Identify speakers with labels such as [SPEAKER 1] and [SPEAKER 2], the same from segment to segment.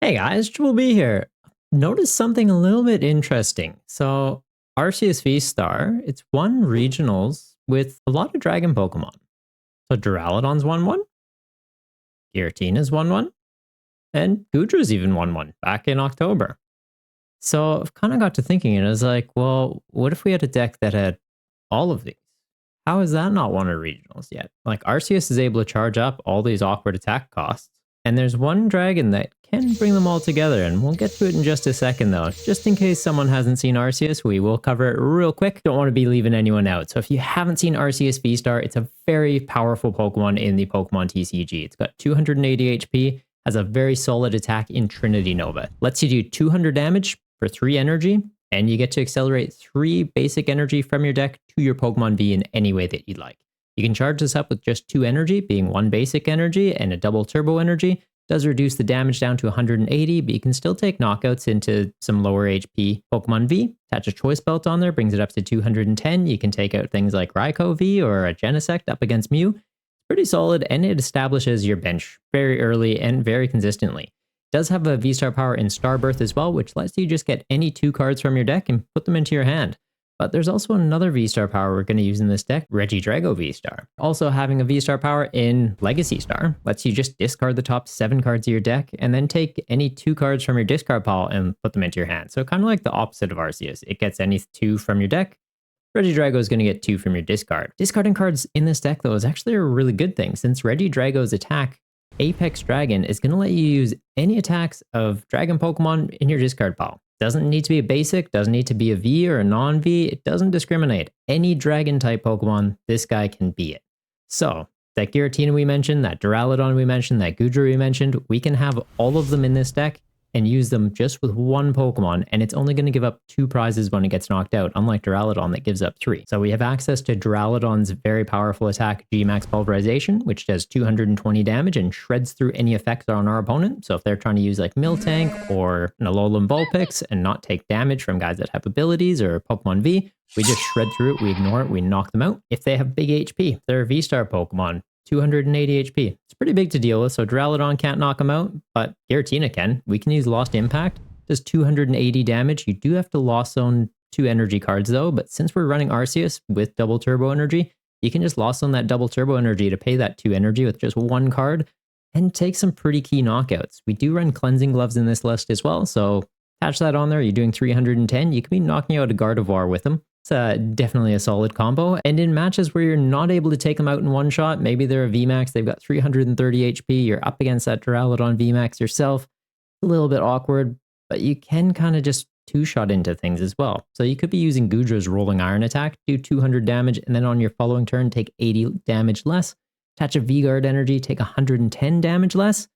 [SPEAKER 1] Hey guys, Triple B here. Notice something a little bit interesting. So, Arceus Vstar, it's won regionals with a lot of dragon Pokemon. So, Duraludon's won one, Giratina's won one, and Goodra's even won one back in October. So, I've kind of got to thinking, and I was like, well, what if we had a deck that had all of these? How is that not won at regionals yet? Like, Arceus is able to charge up all these awkward attack costs. And there's one dragon that can bring them all together, and we'll get to it in just a second though. Just in case someone hasn't seen Arceus, we will cover it real quick. Don't want to be leaving anyone out. So if you haven't seen Arceus Vstar, it's a very powerful Pokemon in the Pokemon TCG. It's got 280 HP, has a very solid attack in Trinity Nova. Lets you do 200 damage for 3 energy, and you get to accelerate 3 basic energy from your deck to your Pokemon V in any way that you'd like. You can charge this up with just 2 energy, being 1 basic energy and a double turbo energy. Does reduce the damage down to 180, but you can still take knockouts into some lower HP Pokemon V. Attach a choice belt on there, brings it up to 210. You can take out things like Raikou V or a Genesect up against Mew. It's pretty solid, and it establishes your bench very early and very consistently. It does have a V-Star power in Starbirth as well, which lets you just get any 2 cards from your deck and put them into your hand. But there's also another V-Star power we're going to use in this deck, Regidrago Vstar. Also having a V-Star power in Legacy Star lets you just discard the top 7 cards of your deck and then take any 2 cards from your discard pile and put them into your hand. So kind of like the opposite of Arceus. It gets any 2 from your deck. Regidrago is going to get 2 from your discard. Discarding cards in this deck though is actually a really good thing, since Regidrago's attack, Apex Dragon, is going to let you use any attacks of Dragon Pokemon in your discard pile. Doesn't need to be a basic, doesn't need to be a V or a non-V, it doesn't discriminate. Any dragon type Pokemon, this guy can be it. So, that Giratina we mentioned, that Duraludon we mentioned, that Goodra we mentioned, we can have all of them in this deck and use them just with 1 Pokemon, and it's only going to give up 2 prizes when it gets knocked out, unlike Duraludon that gives up 3. So we have access to Duraludon's very powerful attack, G-Max Pulverization, which does 220 damage and shreds through any effects on our opponent. So if they're trying to use like Miltank or an Alolan Vulpix and not take damage from guys that have abilities or Pokemon V, we just shred through it, we ignore it, we knock them out. If they have big HP, if they're a V-Star Pokemon, 280 HP. It's pretty big to deal with, so Duraludon can't knock him out, but Giratina can. We can use Lost Impact. Does 280 damage. You do have to Lost Zone 2 energy cards though, but since we're running Arceus with double turbo energy, you can just Lost Zone that double turbo energy to pay that 2 energy with just 1 card and take some pretty key knockouts. We do run Cleansing Gloves in this list as well, so attach that on there. You're doing 310. You can be knocking out a Gardevoir with them. It's definitely a solid combo. And in matches where you're not able to take them out in one shot, maybe they're a VMAX, they've got 330 HP, you're up against that Duraludon VMAX yourself. A little bit awkward, but you can kind of just 2-shot into things as well. So you could be using Goodra's Rolling Iron attack, do 200 damage, and then on your following turn, take 80 damage less. Attach a V-Guard energy, take 110 damage less.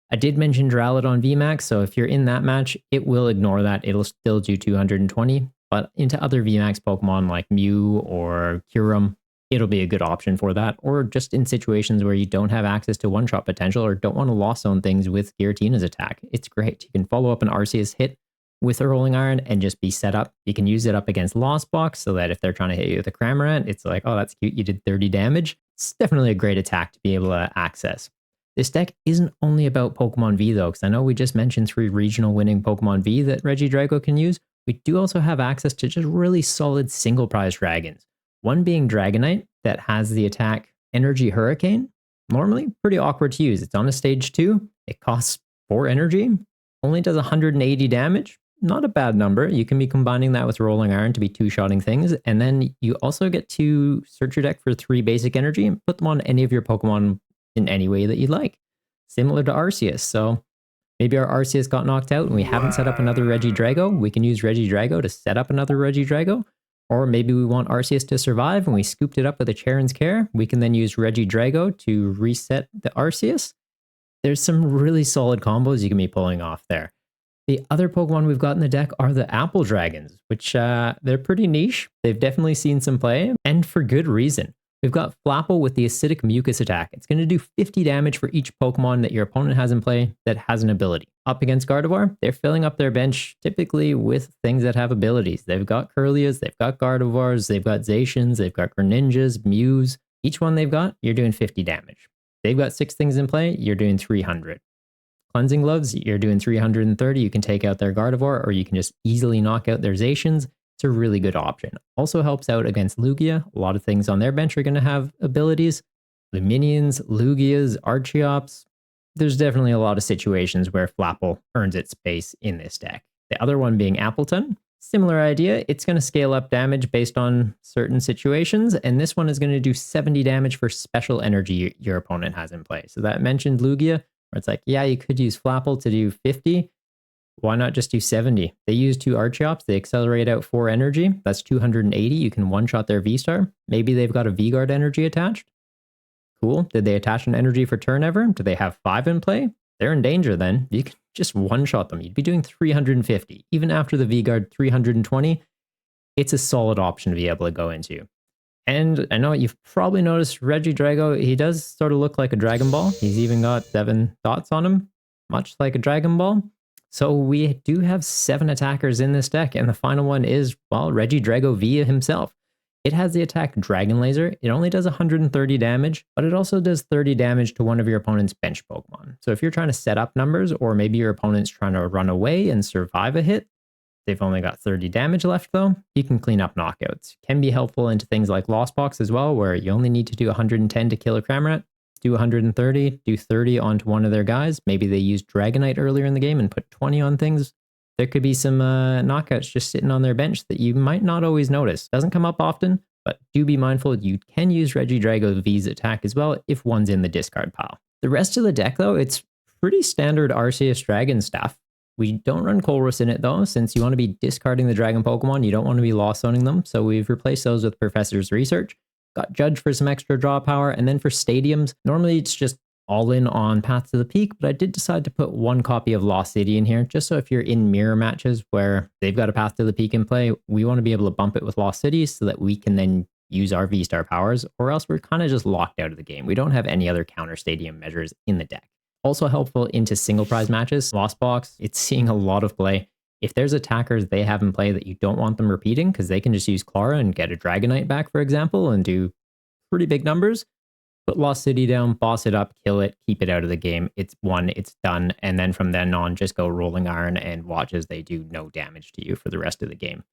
[SPEAKER 1] I did mention Duraludon VMAX, so if you're in that match, it will ignore that. It'll still do 220. But into other VMAX Pokemon like Mew or Kyurem, it'll be a good option for that. Or just in situations where you don't have access to one-shot potential or don't want to Lost Zone things with Giratina's attack. It's great. You can follow up an Arceus hit with a Rolling Iron and just be set up. You can use it up against Lost Box so that if they're trying to hit you with a Cramorant, it's like, oh, that's cute, you did 30 damage. It's definitely a great attack to be able to access. This deck isn't only about Pokemon V though, because I know we just mentioned 3 regional winning Pokemon V that Regidrago can use. We do also have access to just really solid single prize dragons. One being Dragonite that has the attack Energy Hurricane. Normally pretty awkward to use. It's on a stage 2. It costs 4 energy. Only does 180 damage. Not a bad number. You can be combining that with Rolling Iron to be 2-shotting things. And then you also get to search your deck for 3 basic energy and put them on any of your Pokemon in any way that you'd like. Similar to Arceus. So maybe our Arceus got knocked out and we haven't set up another Regidrago. We can use Regidrago to set up another Regidrago. Or maybe we want Arceus to survive and we scooped it up with a Charon's Care. We can then use Regidrago to reset the Arceus. There's some really solid combos you can be pulling off there. The other Pokemon we've got in the deck are the Apple Dragons, which they're pretty niche. They've definitely seen some play, and for good reason. We've got Flapple with the Acidic Mucus attack. It's going to do 50 damage for each Pokemon that your opponent has in play that has an ability. Up against Gardevoir, they're filling up their bench typically with things that have abilities. They've got Curlias, they've got Gardevoirs, they've got Zacians, they've got Greninjas, Mews. Each one they've got, you're doing 50 damage. They've got 6 things in play, you're doing 300. Cleansing Gloves, you're doing 330, you can take out their Gardevoir, or you can just easily knock out their Zacians. It's a really good option. Also helps out against Lugia. A lot of things on their bench are going to have abilities. Luminions, Lugias, Archeops. There's definitely a lot of situations where Flapple earns its space in this deck. The other one being Appleton. Similar idea, it's going to scale up damage based on certain situations, and this one is going to do 70 damage for special energy your opponent has in play. So that mentioned Lugia, where it's like, yeah, you could use Flapple to do 50. Why not just do 70? They use 2 Archeops, they accelerate out 4 energy. That's 280. You can one-shot their V-Star. Maybe they've got a V-Guard energy attached. Cool. Did they attach an energy for turn ever? Do they have 5 in play? They're in danger then. You can just one-shot them. You'd be doing 350. Even after the V-Guard 320, it's a solid option to be able to go into. And I know you've probably noticed Regidrago, he does sort of look like a Dragon Ball. He's even got 7 dots on him, much like a Dragon Ball. So we do have 7 attackers in this deck, and the final one is, well, Regidrago V himself. It has the attack Dragon Laser. It only does 130 damage, but it also does 30 damage to one of your opponent's bench Pokemon. So if you're trying to set up numbers, or maybe your opponent's trying to run away and survive a hit, they've only got 30 damage left though, you can clean up knockouts. Can be helpful into things like Lost Box as well, where you only need to do 110 to kill a Cramorant. Do 130, do 30 onto one of their guys. Maybe they used Dragonite earlier in the game and put 20 on things. There could be some knockouts just sitting on their bench that you might not always notice. Doesn't come up often, but do be mindful you can use Regidrago V's attack as well if one's in the discard pile. The rest of the deck though, it's pretty standard Arceus Dragon stuff. We don't run Colress in it though, since you want to be discarding the Dragon Pokemon, you don't want to be lost zoning them, so we've replaced those with Professor's Research. Got Judge for some extra draw power, and then for stadiums, normally it's just all in on Path to the Peak, but I did decide to put 1 copy of Lost City in here, just so if you're in mirror matches where they've got a Path to the Peak in play, we want to be able to bump it with Lost City so that we can then use our V-Star powers, or else we're kind of just locked out of the game. We don't have any other counter stadium measures in the deck. Also helpful into single prize matches, Lost Box, it's seeing a lot of play. If there's attackers they have in play that you don't want them repeating, because they can just use Clara and get a Dragonite back, for example, and do pretty big numbers, put Lost City down, boss it up, kill it, keep it out of the game. It's won, it's done, and then from then on, just go Rolling Iron and watch as they do no damage to you for the rest of the game.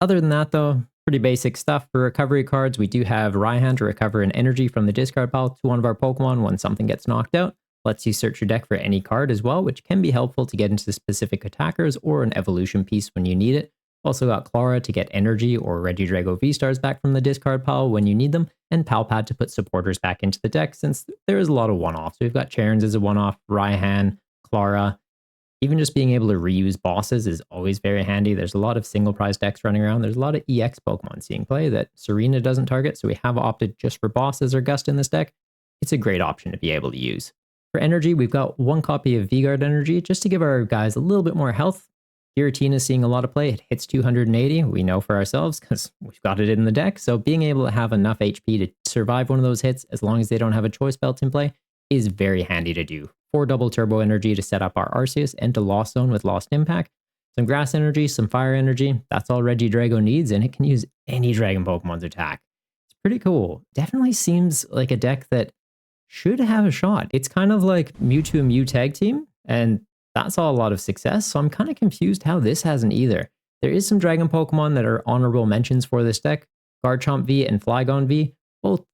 [SPEAKER 1] Other than that, though, pretty basic stuff. For recovery cards, we do have Raihan to recover an energy from the discard pile to one of our Pokemon when something gets knocked out. Lets you search your deck for any card as well, which can be helpful to get into specific attackers or an evolution piece when you need it. Also got Clara to get energy or Regidrago Vstars back from the discard pile when you need them, and Palpad to put supporters back into the deck since there is a lot of one-offs. We've got Charons as a one-off, Raihan, Clara. Even just being able to reuse bosses is always very handy. There's a lot of single prize decks running around. There's a lot of EX Pokemon seeing play that Serena doesn't target, so we have opted just for bosses or Gust in this deck. It's a great option to be able to use. For energy, we've got 1 copy of V-Guard energy just to give our guys a little bit more health. Giratina is seeing a lot of play. It hits 280. We know for ourselves because we've got it in the deck. So being able to have enough HP to survive one of those hits, as long as they don't have a choice belt in play, is very handy to do. 4 double turbo energy to set up our Arceus and to Lost Zone with Lost Impact. Some grass energy, some fire energy. That's all Regidrago needs, and it can use any Dragon Pokemon's attack. It's pretty cool. Definitely seems like a deck that should have a shot. It's kind of like Mewtwo and Mew tag team, and that saw a lot of success, so I'm kind of confused how this hasn't either. There is some Dragon Pokemon that are honorable mentions for this deck. Garchomp V and Flygon V, both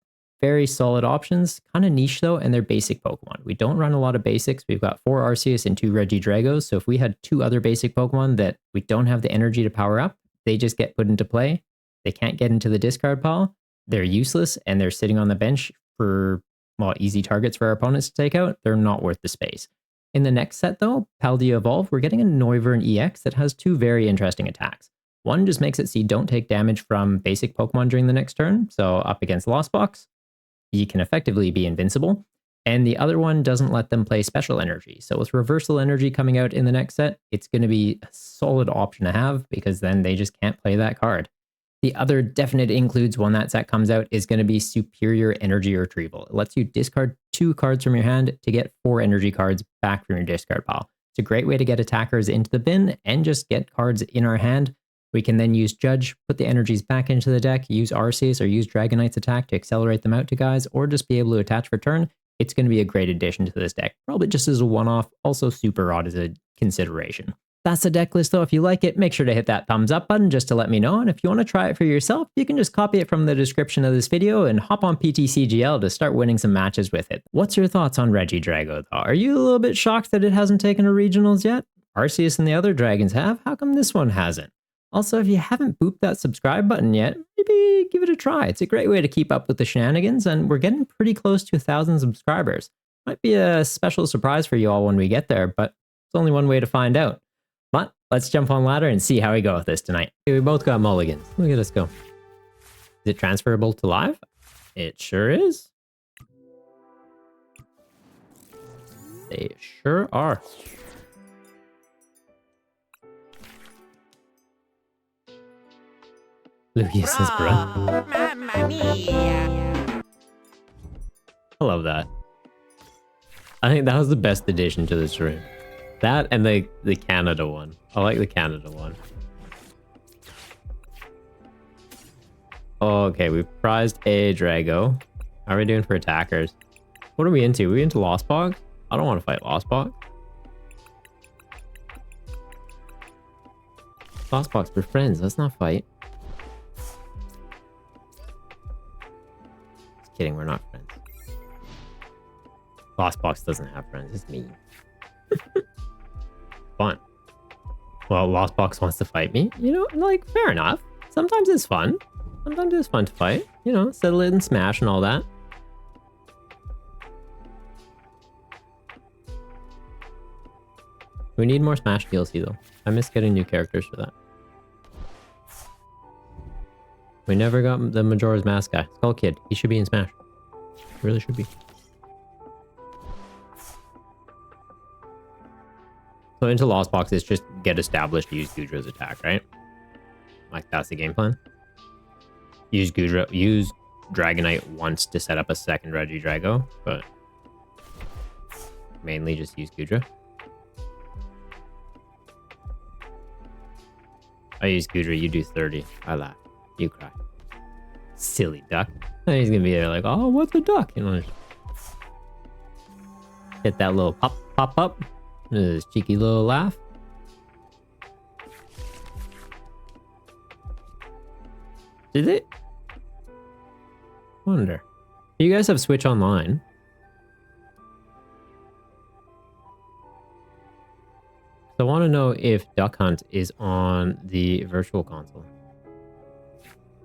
[SPEAKER 1] very solid options, kind of niche though, and they're basic Pokemon. We don't run a lot of basics. We've got 4 Arceus and 2 Regidragos, so if we had 2 other basic Pokemon that we don't have the energy to power up, they just get put into play. They can't get into the discard pile. They're useless, and they're sitting on the bench for, well, easy targets for our opponents to take out. They're not worth the space. In the next set though, Paldea Evolve, we're getting a Noivern EX that has 2 very interesting attacks. One just makes it so you don't take damage from basic Pokemon during the next turn, so up against Lost Box, you can effectively be invincible. And the other one doesn't let them play special energy. So with reversal energy coming out in the next set, it's going to be a solid option to have because then they just can't play that card. The other definite includes when that set comes out is going to be Superior Energy Retrieval. It lets you discard 2 cards from your hand to get 4 energy cards back from your discard pile. It's a great way to get attackers into the bin and just get cards in our hand. We can then use Judge, put the energies back into the deck, use Arceus or use Dragonite's attack to accelerate them out to guys, or just be able to attach for turn it's going to be a great addition to this deck. Probably just as a one-off, also super rod as a consideration. That's the deck list though. If you like it, make sure to hit that thumbs up button just to let me know. And if you want to try it for yourself, you can just copy it from the description of this video and hop on PTCGL to start winning some matches with it. What's your thoughts on Regidrago though? Are you a little bit shocked that it hasn't taken a regionals yet? Arceus and the other dragons have. How come this one hasn't? Also, if you haven't booped that subscribe button yet, maybe give it a try. It's a great way to keep up with the shenanigans, and we're getting pretty close to 1,000 subscribers. Might be a special surprise for you all when we get there, but it's only one way to find out. But let's jump on ladder and see how we go with this tonight. Okay, we both got mulligans. Look at us go. Is it transferable to live? It sure is. They sure are. Lucius's bro.
[SPEAKER 2] Mamma mia.
[SPEAKER 1] I love that. I think that was the best addition to this room. That and the Canada one. I like the Canada one. Okay, we've prized a Drago. How are we doing for attackers? What are we into? Are we into Lost Bog? I don't want to fight Lost Bog. Lost Bogs, we're friends. Let's not fight. Just kidding, we're not friends. Lost Box doesn't have friends. It's me. Fun. Well, Lost Box wants to fight me. You know, like, fair enough. Sometimes it's fun. Sometimes it's fun to fight. You know, settle it and smash and all that. We need more Smash DLC though. I miss getting new characters for that. We never got the Majora's Mask guy. Skull Kid. He should be in Smash. He really should be. So into Lost Box is just get established, use Goodra's attack, right? Like that's the game plan. Use Goodra, use Dragonite once to set up a second Regidrago, but mainly just use Goodra. I use Goodra, you do 30. I laugh. You cry. Silly duck. And he's gonna be there like, oh, what's a duck? You know, hit that little pop, pop, pop. This cheeky little laugh. Did it? Wonder. Do you guys have Switch Online? I want to know if Duck Hunt is on the Virtual Console.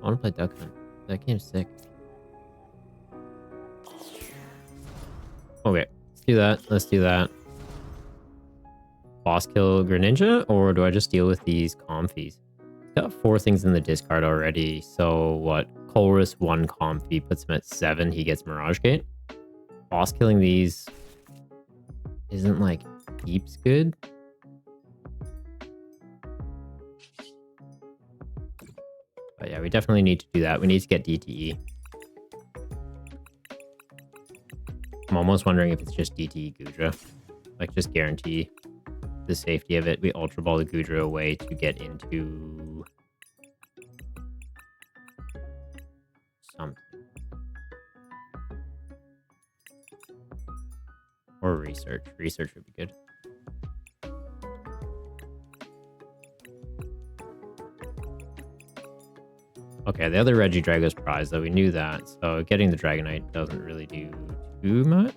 [SPEAKER 1] I want to play Duck Hunt. That game's sick. Okay, let's do that. Let's do that. Boss kill Greninja, or do I just deal with these Comfies? Got 4 things in the discard already, so what? Colress 1 Comfy puts him at 7, he gets Mirage Gate. Boss killing these isn't like heaps good. But yeah, we definitely need to do that. We need to get DTE. I'm almost wondering if it's just DTE Goodra. Like, just guarantee the safety of it. We Ultra Ball the Goodra away to get into something. Or research. Research would be good. Okay, the other Regidrago's prize, though, we knew that. So getting the Dragonite doesn't really do too much.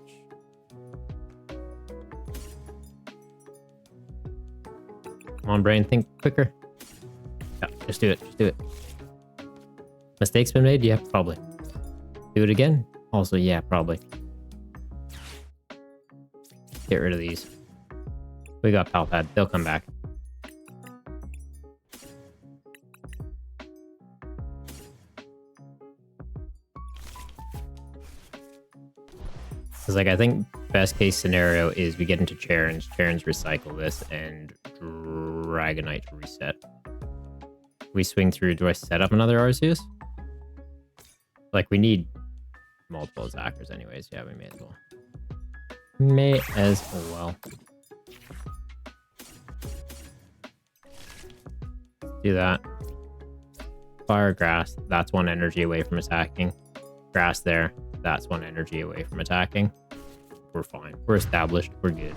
[SPEAKER 1] Come on, brain, think quicker. Yeah, just do it. Just do it. Mistakes been made? Yeah, probably. Do it again? Also, yeah, probably. Get rid of these. We got Palpad. They'll come back. Because, like, I think best case scenario is we get into Charons. Charons recycle this and Dragonite reset. We swing through. Do I set up another Arceus? Like, we need multiple attackers anyways. Yeah, we may as well. May as well. Do that. Fire Grass. That's 1 energy away from attacking. Grass there. That's 1 energy away from attacking. we're fine. We're established. We're good.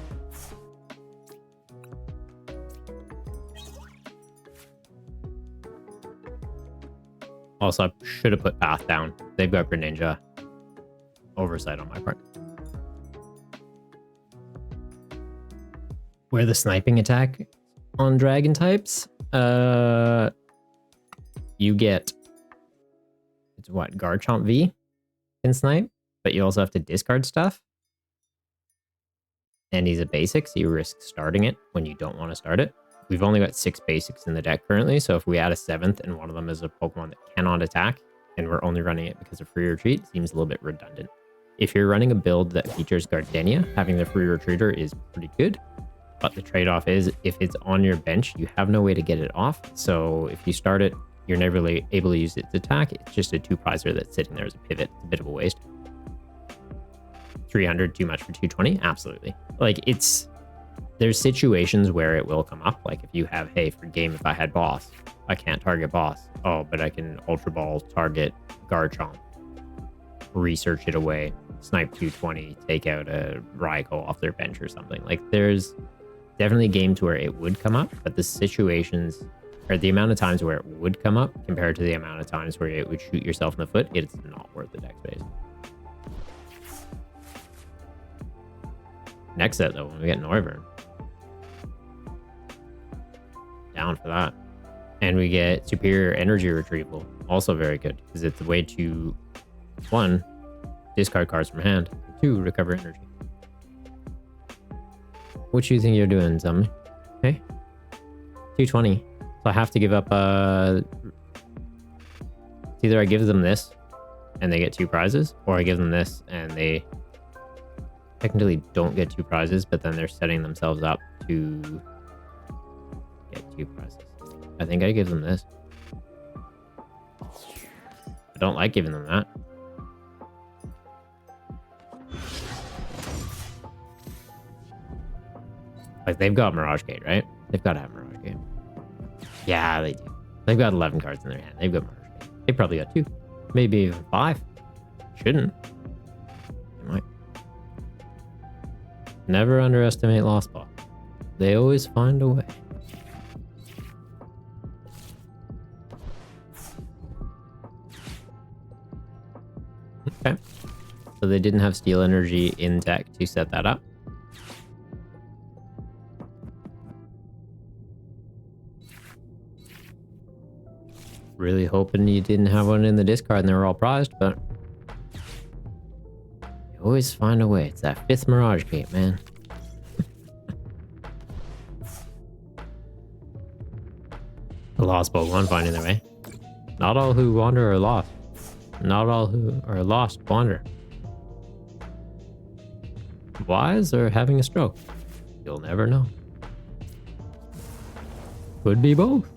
[SPEAKER 1] Also, I should have put Path down. They've got Greninja. Oversight on my part. Where the sniping attack on dragon types, you get, it's what, Garchomp V can snipe, but you also have to discard stuff. And he's a basic, so you risk starting it when you don't want to start it. We've only got 6 basics in the deck currently, so if we add a 7th and one of them is a Pokemon that cannot attack, and we're only running it because of free retreat, seems a little bit redundant. If you're running a build that features Gardenia, having the free retreater is pretty good, but the trade-off is if it's on your bench, you have no way to get it off. So if you start it, you're never really able to use its attack. It's just a 2-prizer that's sitting there as a pivot. It's a bit of a waste. 300 too much for 220? Absolutely. Like, there's situations where it will come up. Like if you have, hey, for game, if I had boss, I can't target boss. Oh, but I can Ultra Ball target Garchomp, research it away, snipe 220, take out a Raikou off their bench or something. Like there's definitely games where it would come up, but the situations, or the amount of times where it would come up compared to the amount of times where it would shoot yourself in the foot, it's not worth the deck space. Next set though, when we get Noivern. Down for that. And we get Superior Energy Retrieval. Also very good, because it's a way to, 1, discard cards from hand, 2, recover energy. What do you think you're doing, Zombie? Okay. 220. So I have to give up, it's either I give them this and they get 2 prizes, or I give them this and they technically don't get 2 prizes, but then they're setting themselves up to get 2 prizes. I think I give them this. I don't like giving them that. Like, they've got Mirage Gate, right? They've got to have Mirage Gate. Yeah, they do. They've got 11 cards in their hand. They've got Mirage Gate. They probably got 2. Maybe even 5. Shouldn't. They might. Never underestimate Lost Ball. They always find a way. Okay. So they didn't have Steel Energy in deck to set that up. Really hoping you didn't have one in the discard and they were all prized, but you always find a way. It's that 5th Mirage Gate, man. The lost Pokemon finding their way. Not all who wander are lost. Not all who are lost wander. Wise or having a stroke? You'll never know. Could be both.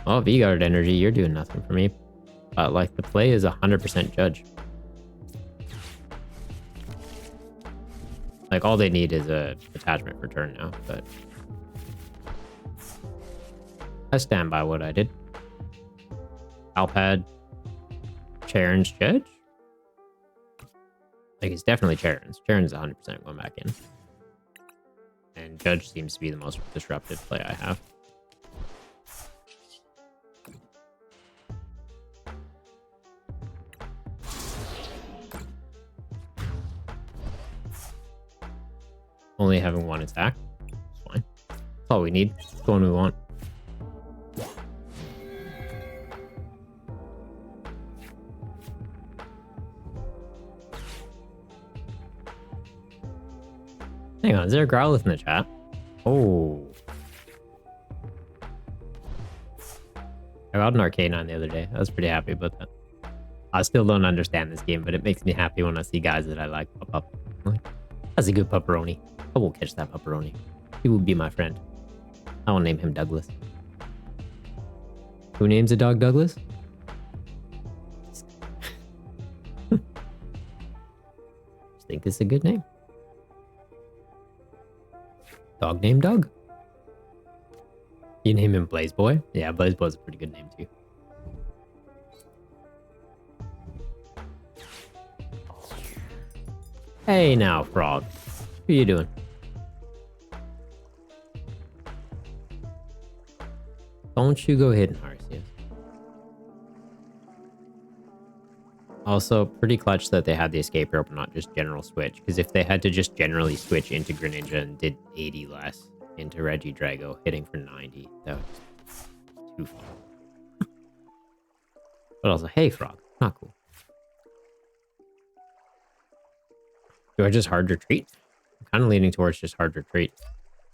[SPEAKER 1] Oh, V-Guard energy, you're doing nothing for me. But like, the play is 100% Judge. Like, all they need is a attachment for turn now, but I stand by what I did. Alpad, Charon's Judge? Like, it's definitely Charon's. Charon's 100% going back in. And Judge seems to be the most disruptive play I have. Only having 1 attack. It's fine. That's all we need. It's the one we want. Hang on, is there a Growlithe in the chat? Oh. I got an Arcanine the other day. I was pretty happy about that. I still don't understand this game, but it makes me happy when I see guys that I like pop up. Like, that's a good pepperoni. I will catch that pepperoni. He will be my friend. I will name him Douglas. Who names a dog Douglas? Just think it's a good name. Dog named Doug. You name him Blaze Boy? Yeah, Blaze Boy's a pretty good name too. Hey now, Frog. What are you doing? Don't you go hidden, Arceus. Also, pretty clutch that they had the escape rope and not just general switch. Because if they had to just generally switch into Greninja and did 80 less into Regidrago, hitting for 90, that was just too far. But also, hey, Frog. Not cool. Do I just hard retreat? I'm kind of leaning towards just hard retreat.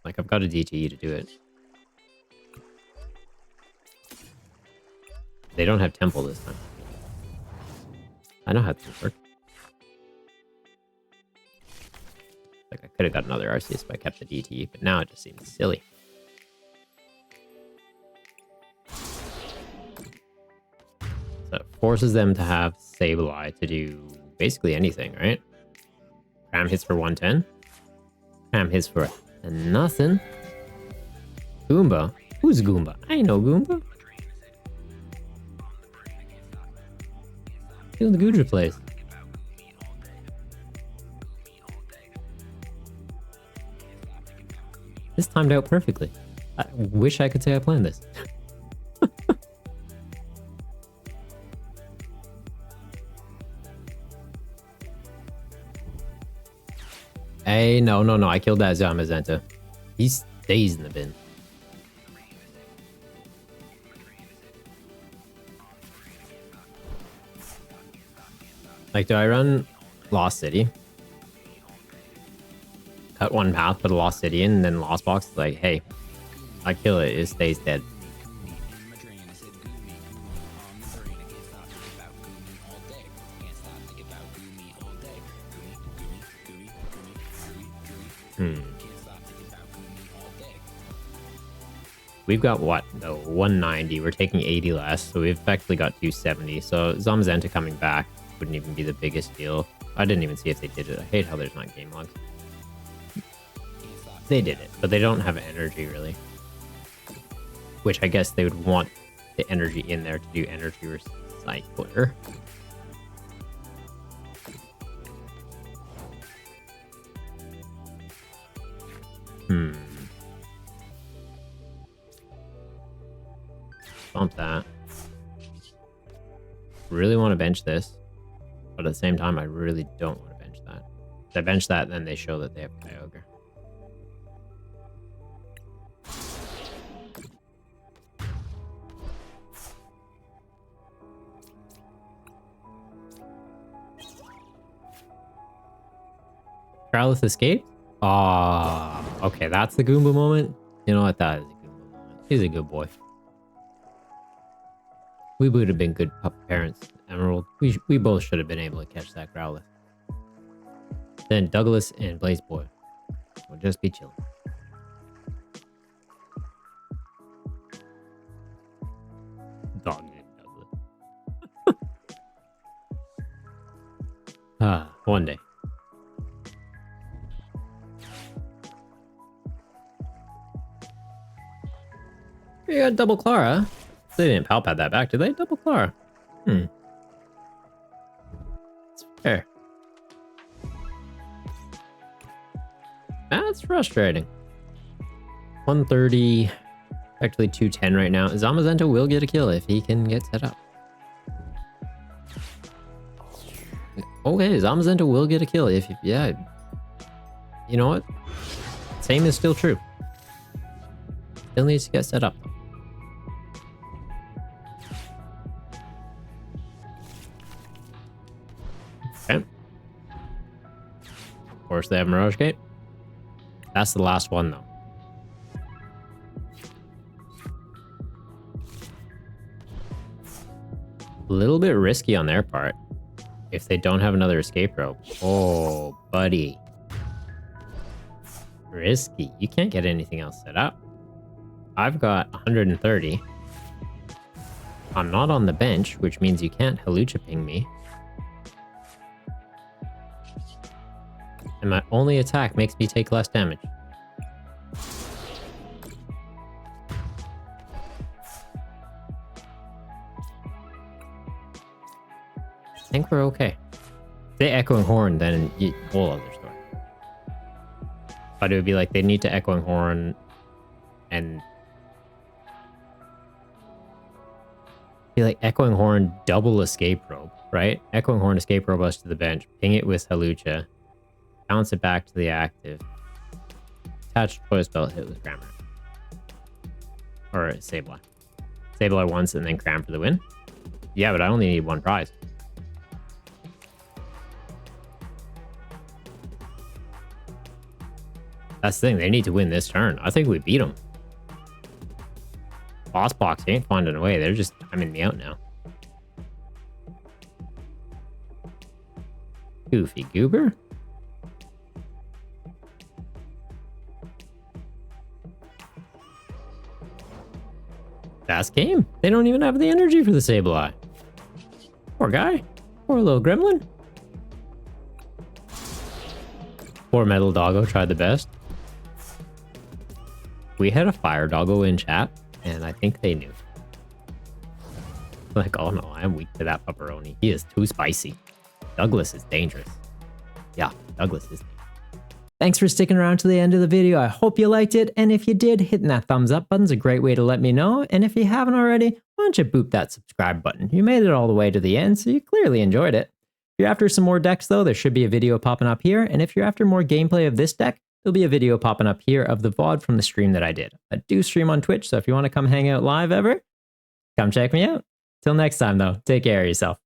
[SPEAKER 1] Like, I've got a DTE to do it. They don't have Temple this time. I know how things work. Like, I could have got another Arceus if I kept the DTE, but now it just seems silly. So it forces them to have Sableye to do basically anything, right? Cram hits for 110. Cram hits for nothing. Goomba? Who's Goomba? I know Goomba. Doing the Goodra plays. This timed out perfectly. I wish I could say I planned this. Hey, no, I killed that Zamazenta. He stays in the bin. Like, do I run Lost City? Cut one path, put a Lost City in, and then Lost Box? Like, hey, I kill it, it stays dead. We've got what? No, 190. We're taking 80 less, so we've effectively got 270. So Zamazenta coming back wouldn't even be the biggest deal. I didn't even see if they did it. I hate how there's not game logs. They did it, but they don't have energy really. Which I guess they would want the energy in there to do energy recycler. Bump that. Really want to bench this, but at the same time, I really don't want to bench that. If I bench that, then they show that they have Kyogre. Growlithe escaped? Ah, okay, that's the Goomba moment. You know what? That is a Goomba moment. He's a good boy. We would have been good parents, Emerald. We both should have been able to catch that Growlithe. Then Douglas and Blaze Boy will just be chilling. Dog named Douglas. One day. You got double Clara. They didn't palpad that back, did they? Double Clara. It's fair. That's frustrating. 130, actually 210 right now. Zamazenta will get a kill if he can get set up. Okay, Zamazenta will get a kill if, yeah. You know what? Same is still true. Still needs to get set up. Okay. Of course, they have Mirage Gate. That's the last one, though. A little bit risky on their part if they don't have another escape rope. Oh, buddy. Risky. You can't get anything else set up. I've got 130. I'm not on the bench, which means you can't Halucha ping me. And my only attack makes me take less damage. I think we're okay. they Echoing Horn, then whole other story. But it would be like they need to Echoing Horn and be like Echoing Horn double escape rope, right? Echoing Horn escape rope us to the bench, ping it with Hawlucha, bounce it back to the active, attach Toy Spell, hit with Grammar. Or Sableye. Sableye once and then cram for the win. Yeah, but I only need one prize. That's the thing, they need to win this turn. I think we beat them. Boss Box ain't finding a way. They're just timing me out now. Goofy Goober. Fast game. They don't even have the energy for the Sableye. Poor guy. Poor little gremlin. Poor Metal Doggo tried the best. We had a Fire Doggo in chat, and I think they knew. Like, oh no, I'm weak to that pepperoni. He is too spicy. Douglas is dangerous. Yeah, Douglas is dangerous. Thanks for sticking around to the end of the video. I hope you liked it, and if you did, hitting that thumbs up button's a great way to let me know, and if you haven't already, why don't you boop that subscribe button? You made it all the way to the end, so you clearly enjoyed it. If you're after some more decks though, there should be a video popping up here, and if you're after more gameplay of this deck, there'll be a video popping up here of the VOD from the stream that I did. I do stream on Twitch, so if you want to come hang out live ever, come check me out. Till next time though, take care of yourself.